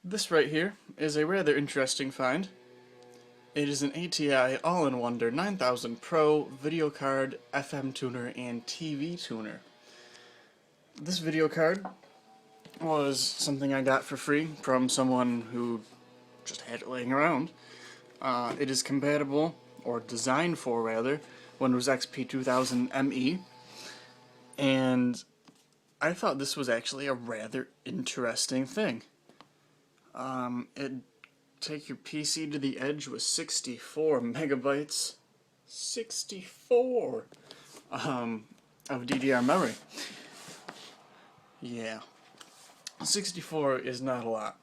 This right here is a rather interesting find. It is an ATI All-in-Wonder 9000 Pro video card, FM tuner, and TV tuner. This video card was something I got for free from someone who just had it laying around. It is compatible, or designed for rather, Windows XP 2000 ME, and I thought this was actually a rather interesting thing. It'd take your PC to the edge with 64 megabytes, 64 of DDR memory. Yeah, 64 is not a lot,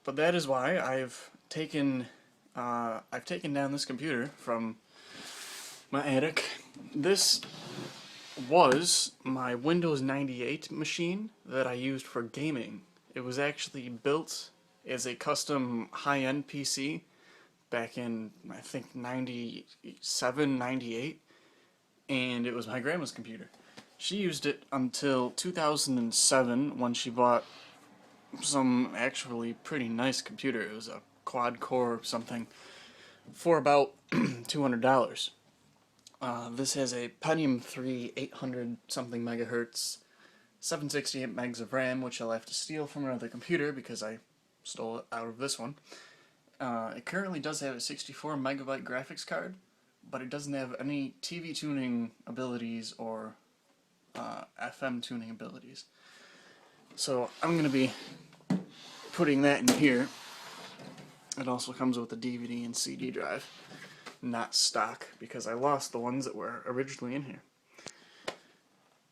but that is why I've taken down this computer from my attic. This was my Windows 98 machine that I used for gaming. It was actually built as a custom high-end PC back in, I think, 97, 98, and it was my grandma's computer. She used it until 2007 when she bought some actually pretty nice computer. It was a quad-core something for about $200. This has a Pentium 3 800 something megahertz, 768 megs of RAM, which I'll have to steal from another computer because I stole it out of this one. It currently does have a 64 megabyte graphics card, but it doesn't have any TV tuning abilities or FM tuning abilities. So I'm going to be putting that in here. It also comes with a DVD and CD drive, not stock, because I lost the ones that were originally in here.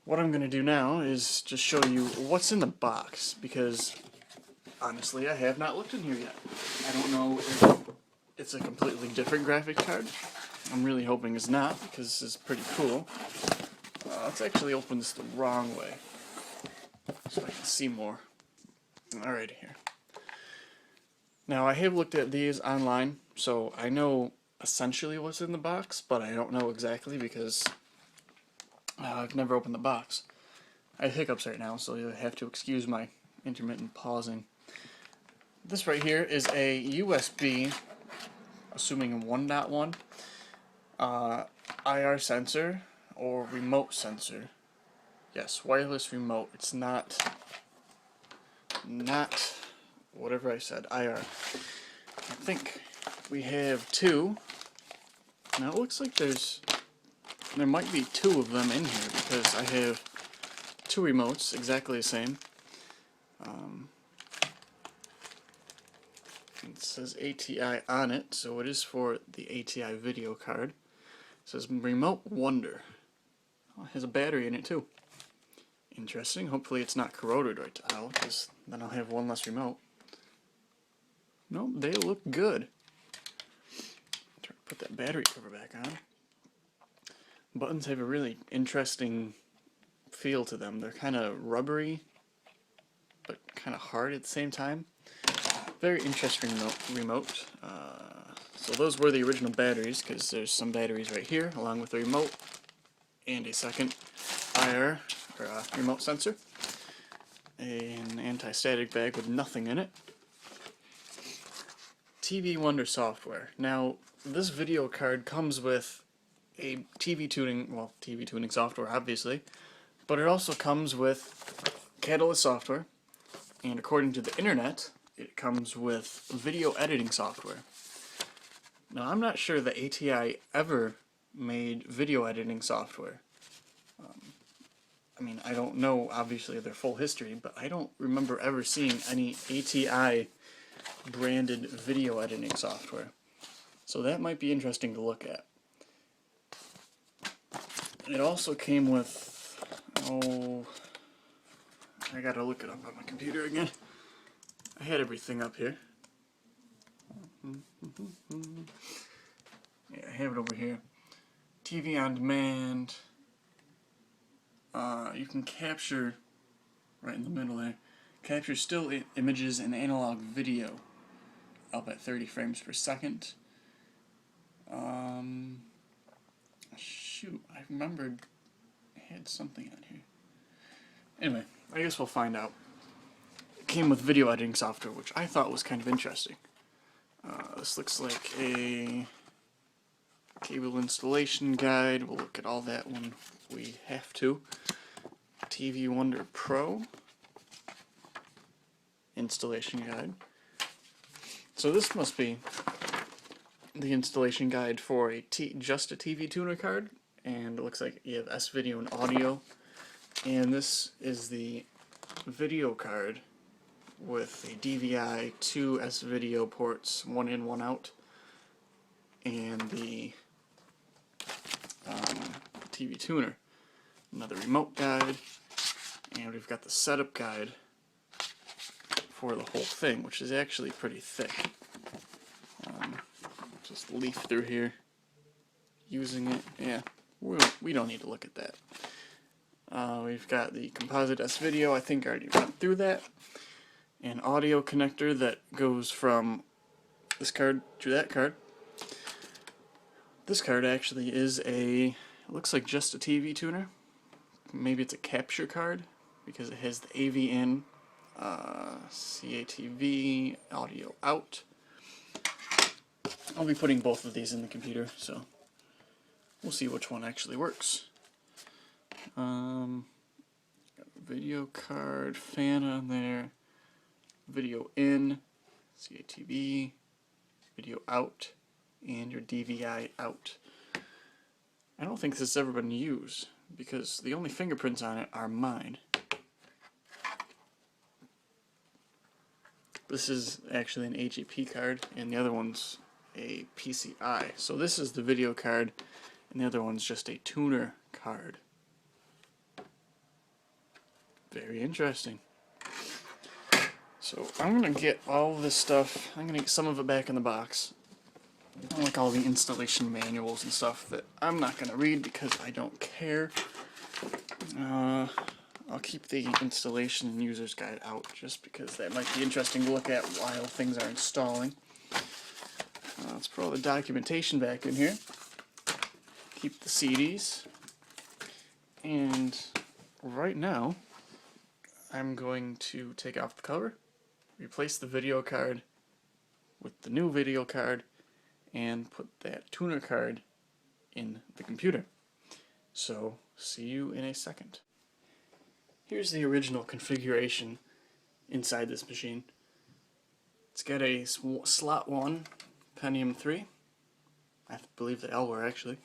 What I'm going to do now is just show you what's in the box, because honestly I have not looked in here yet. I don't know if it's a completely different graphics card. I'm really hoping it's not, because this is pretty cool. Let's actually open this the wrong way so I can see more. Alright, here. Now, I have looked at these online, so I know essentially what's in the box, but I don't know exactly because I've never opened the box. I have hiccups right now, so you'll have to excuse my intermittent pausing. This right here is a USB, assuming 1.1, IR sensor or remote sensor. Yes, wireless remote. It's not whatever I said, IR. I think we have two. Now it looks like there might be two of them in here because I have two remotes exactly the same. It says ATI on it, so it is for the ATI video card. It says Remote Wonder. Oh, it has a battery in it too. Interesting. Hopefully it's not corroded right now, because then I'll have one less remote. No, they look good. Try to put that battery cover back on. Buttons have a really interesting feel to them. They're kind of rubbery, but kind of hard at the same time. Very interesting remote. So those were the original batteries, because there's some batteries right here, along with the remote, and a second IR, or remote sensor. An anti-static bag with nothing in it. TV Wonder software. Now, this video card comes with a TV tuning software, obviously, but it also comes with Catalyst software, and according to the internet, it comes with video editing software. Now, I'm not sure that ATI ever made video editing software. I mean, I don't know, obviously, their full history, but I don't remember ever seeing any ATI branded video editing software. So that might be interesting to look at. It also came with, I gotta look it up on my computer again. I had everything up here. Yeah, I have it over here. TV on demand. You can capture, right in the middle there, capture still images and analog video up at 30 frames per second. Shoot, I remembered I had something on here. Anyway, I guess we'll find out. came with video editing software, which I thought was kind of interesting. This looks like a cable installation guide. We'll look at all that when we have to. TV Wonder Pro installation guide. So this must be the installation guide for just a TV tuner card, and it looks like you have S-video and audio, and this is the video card with a DVI, 2 S-video ports, 1 in, 1 out, and the TV tuner. Another remote guide, and we've got the setup guide for the whole thing, which is actually pretty thick. Just leaf through here, using it. Yeah, we don't need to look at that. We've got the composite S-video, I think I already went through that. An audio connector that goes from this card to that card. This card actually is it looks like just a TV tuner. Maybe it's a capture card, because it has the AV in, CATV, audio out. I'll be putting both of these in the computer, so we'll see which one actually works. Video card, fan on there, video in, CATV, video out, and your DVI out. I don't think this has ever been used, because the only fingerprints on it are mine. This is actually an AGP card, and the other one's a PCI. So this is the video card, and the other one's just a tuner card. Very interesting. So I'm going to get all this stuff, I'm going to get some of it back in the box. Like all the installation manuals and stuff that I'm not going to read because I don't care. I'll keep the installation and user's guide out just because that might be interesting to look at while things are installing. Let's put all the documentation back in here. Keep the CDs. And right now, I'm going to take off the cover, replace the video card with the new video card, and put that tuner card in the computer. So, see you in a second. Here's the original configuration inside this machine. It's got a slot 1 Pentium 3. I believe the L actually.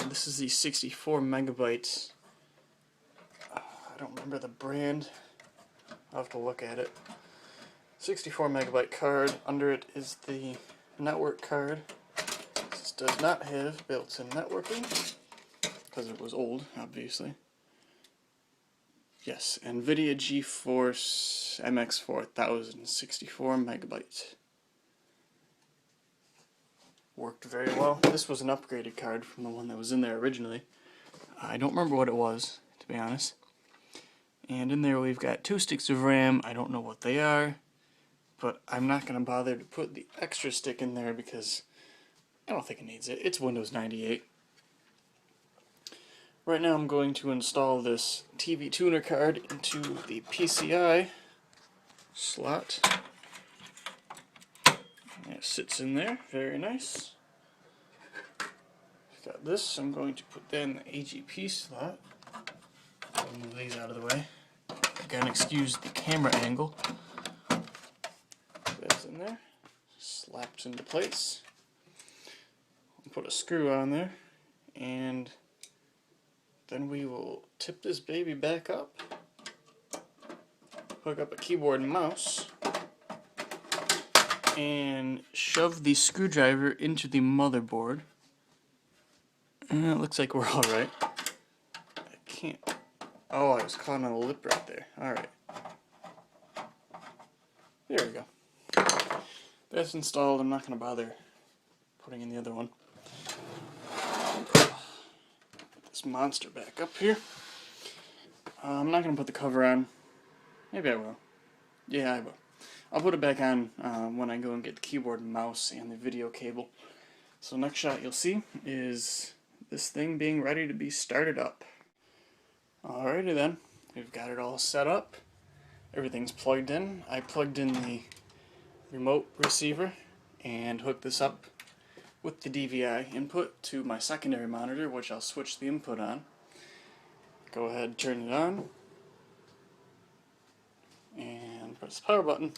This is the 64 megabytes. I don't remember the brand. I'll have to look at it. 64 megabyte card. Under it is the network card. This does not have built-in networking because it was old, obviously. Yes, NVIDIA GeForce MX 4000, 64 megabyte. Worked very well. This was an upgraded card from the one that was in there originally. I don't remember what it was, to be honest. And in there we've got 2 sticks of RAM. I don't know what they are, but I'm not going to bother to put the extra stick in there because I don't think it needs it. It's Windows 98. Right now I'm going to install this TV tuner card into the PCI slot. It sits in there, very nice. Got this, I'm going to put that in the AGP slot. I'll move these out of the way. Again, excuse the camera angle. That's in there, slaps into place. I'll put a screw on there, and then we will tip this baby back up, hook up a keyboard and mouse, and shove the screwdriver into the motherboard. And it looks like we're alright. I can't. Oh, I was caught on a lip right there. Alright. There we go. That's installed. I'm not going to bother putting in the other one. This monster back up here. I'm not going to put the cover on. Maybe I will. Yeah, I will. I'll put it back on when I go and get the keyboard and mouse and the video cable. So next shot you'll see is this thing being ready to be started up. Alrighty then, we've got it all set up. everything's plugged in. I plugged in the remote receiver and hooked this up with the DVI input to my secondary monitor, which I'll switch the input on. Go ahead, turn it on, and press the power button.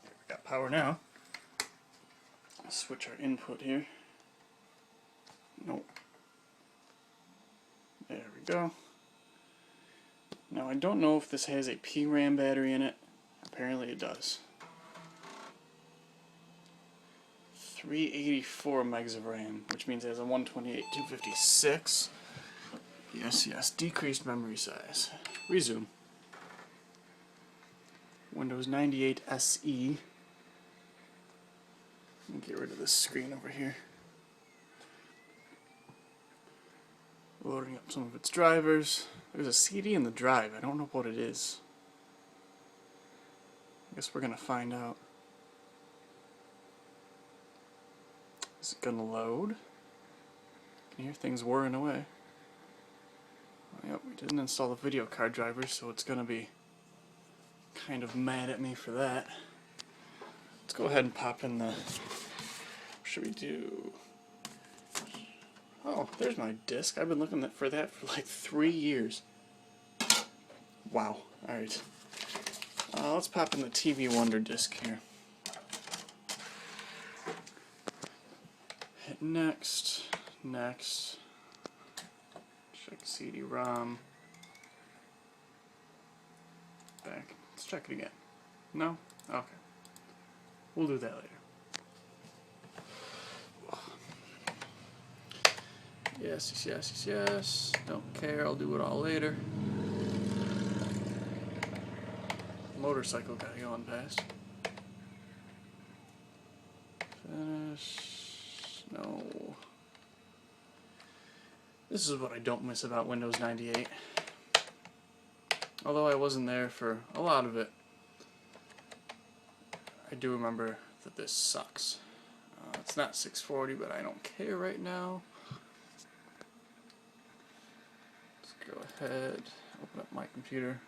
We got power now. Switch our input here. Nope. There we go. Now I don't know if this has a PRAM battery in it. Apparently it does. 384 megs of RAM, which means it has a 128 256. Yes, decreased memory size. Resume. Windows 98 SE. Let me get rid of this screen over here. Loading up some of its drivers. There's a CD in the drive. I don't know what it is. I guess we're gonna find out. Is it gonna load? I can hear things whirring away. Yep, we didn't install the video card driver, so it's gonna be kind of mad at me for that. Let's go ahead and pop in the... What should we do? Oh, there's my disc. I've been looking for that for like 3 years. Wow. Alright. Let's pop in the TV Wonder disc here. Hit next. Next. Check CD-ROM. Back. Let's check it again. No? Okay. We'll do that later. Yes. Don't care, I'll do it all later. Motorcycle guy going past. Finish. No. This is what I don't miss about Windows 98. Although I wasn't there for a lot of it, I do remember that this sucks. It's not 640, but I don't care right now. Go ahead, open up my computer.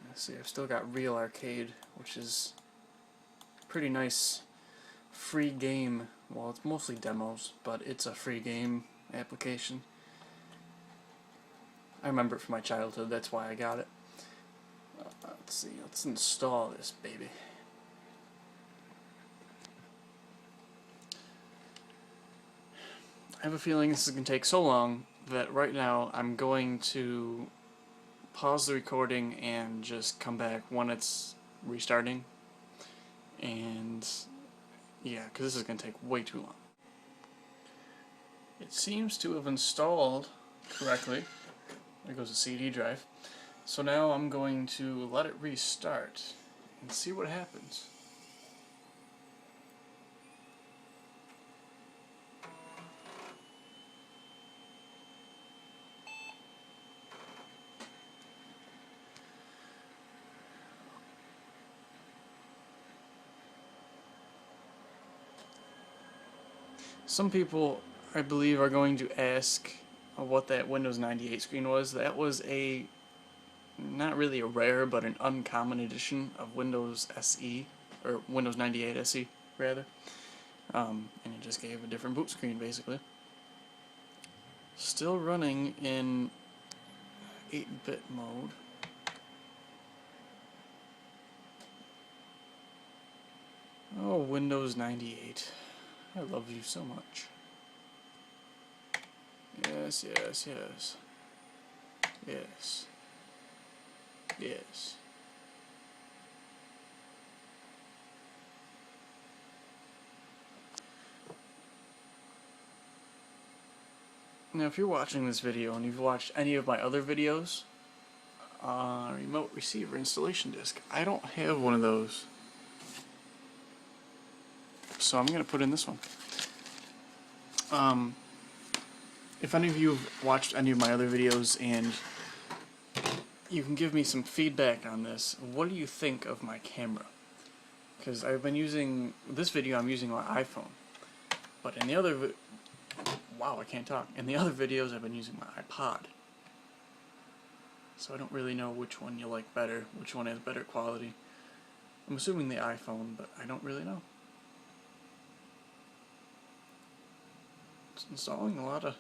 Let's see, I've still got Real Arcade, which is a pretty nice free game. Well, it's mostly demos, but it's a free game application. I remember it from my childhood, that's why I got it. Let's see, let's install this baby. I have a feeling this is going to take so long that right now I'm going to pause the recording and just come back when it's restarting. And yeah, because this is going to take way too long. It seems to have installed correctly. There goes the CD drive. So now I'm going to let it restart and see what happens. Some people, I believe, are going to ask what that Windows 98 screen was. That was a, not really a rare, but an uncommon edition of Windows SE, or Windows 98 SE, rather. And it just gave a different boot screen, basically. Still running in 8-bit mode. Oh, Windows 98. I love you so much. Yes. Now, if you're watching this video and you've watched any of my other videos, remote receiver installation disc, I don't have one of those. So I'm going to put in this one. If any of you have watched any of my other videos and you can give me some feedback on this, what do you think of my camera? Because I've been using, this video I'm using my iPhone. But in the other wow, I can't talk. In the other videos, I've been using my iPod. So I don't really know which one you like better, which one has better quality. I'm assuming the iPhone, but I don't really know. It's installing a lot of...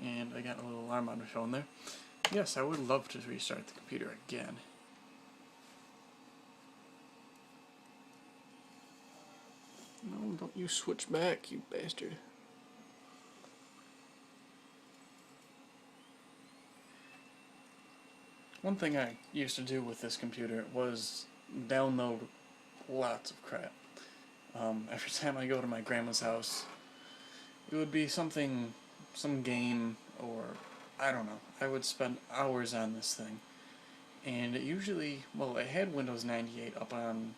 And I got a little alarm on my phone there. Yes, I would love to restart the computer again. No, don't you switch back, you bastard. One thing I used to do with this computer was download lots of crap. Every time I go to my grandma's house, it would be something, some game, or I don't know. I would spend hours on this thing. And it usually, well, it had Windows 98 up on,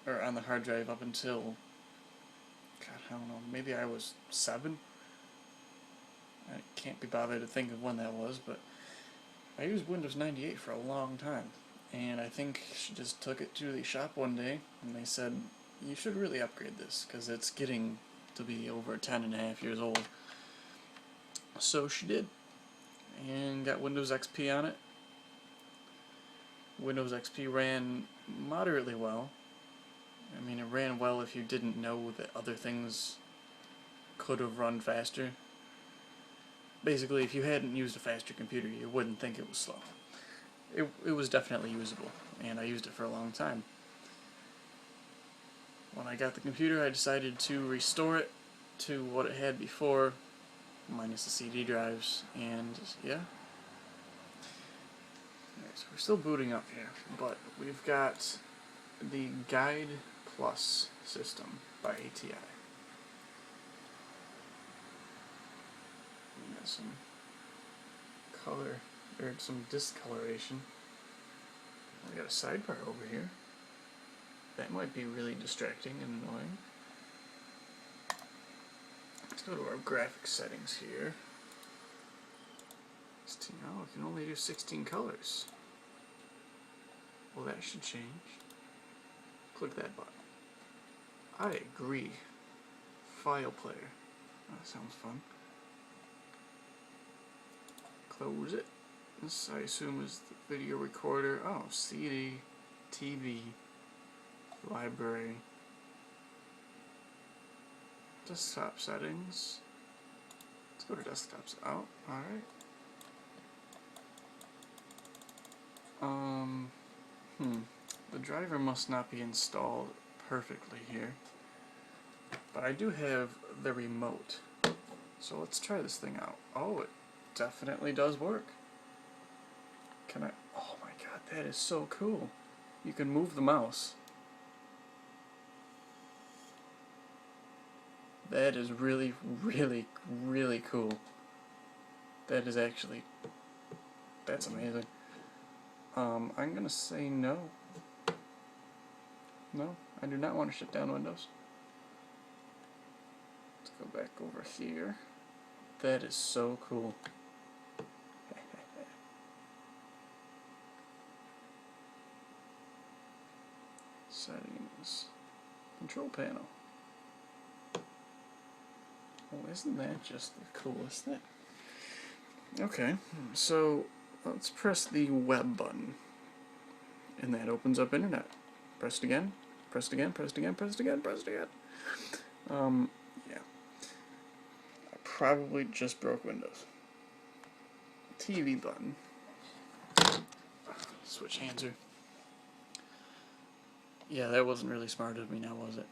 or on the hard drive up until, God, I don't know, maybe I was 7? I can't be bothered to think of when that was, but I used Windows 98 for a long time. And I think she just took it to the shop one day, and they said, you should really upgrade this, because it's getting to be over 10.5 years old. So she did, and got Windows XP on it. Windows XP ran moderately well. I mean, it ran well if you didn't know that other things could have run faster. Basically, if you hadn't used a faster computer, you wouldn't think it was slow. It was definitely usable, and I used it for a long time. When I got the computer, I decided to restore it to what it had before, minus the CD drives, and yeah. Alright, so we're still booting up here, but we've got the Guide Plus system by ATI. We got some color, or some discoloration. We got a sidebar over here. That might be really distracting and annoying. Let's go to our graphics settings here. Oh, we can only do 16 colors. Well, that should change. Click that button. I agree. File player. That sounds fun. Close it. This, I assume, is the video recorder. Oh, CD, TV, library, desktop settings. Let's go to desktops. Oh, alright. The driver must not be installed perfectly here. But I do have the remote. So let's try this thing out. Oh, it definitely does work. Can I? Oh my god, that is so cool. You can move the mouse. That is really, really, really cool. That is actually... That's amazing. I'm gonna say no. No, I do not want to shut down Windows. Let's go back over here. That is so cool. Settings. Control panel. Well, isn't that just the coolest thing? Okay, so let's press the web button. And that opens up internet. Press it again, press it again, press it again, press it again, press it again. Yeah. I probably just broke Windows. TV button. Switch hands here. Yeah, that wasn't really smart of me now, was it?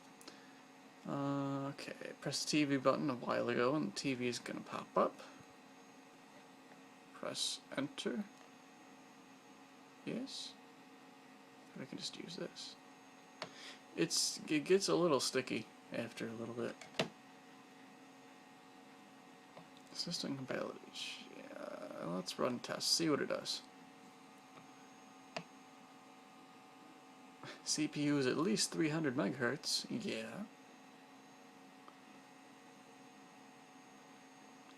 Okay, press the TV button a while ago and the TV is going to pop up. Press enter. Yes. I can just use this. It gets a little sticky after a little bit. System compatibility. Yeah, let's run tests, see what it does. CPU is at least 300 megahertz. Yeah.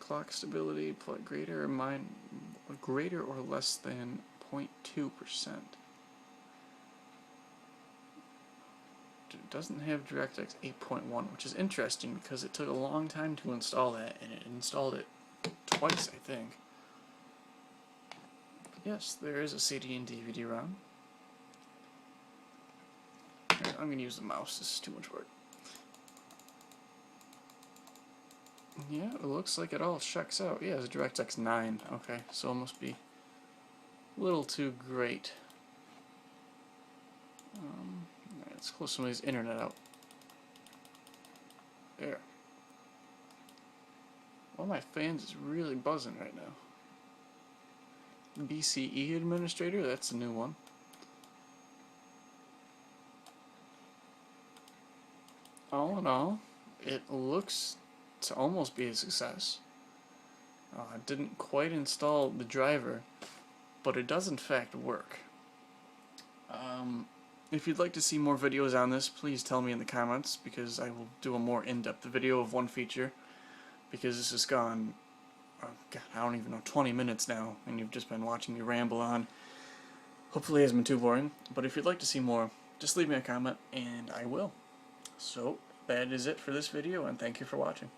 Clock stability greater or less than 0.2%. it doesn't have DirectX 8.1, which is interesting because it took a long time to install that, and it installed it twice, I think. Yes, there is a CD and DVD ROM. Here, I'm going to use the mouse, this is too much work. Yeah, it looks like it all checks out. Yeah, it's a DirectX 9. Okay, so it must be a little too great. Let's close somebody's internet out. There. One of my fans is really buzzing right now. BCE Administrator, that's a new one. All in all, it looks to almost be a success. I didn't quite install the driver, but it does in fact work. If you'd like to see more videos on this, please tell me in the comments, because I will do a more in-depth video of one feature, because this has gone, oh God, I don't even know, 20 minutes now, and you've just been watching me ramble on. Hopefully it hasn't been too boring, but if you'd like to see more, just leave me a comment, and I will. So, that is it for this video, and thank you for watching.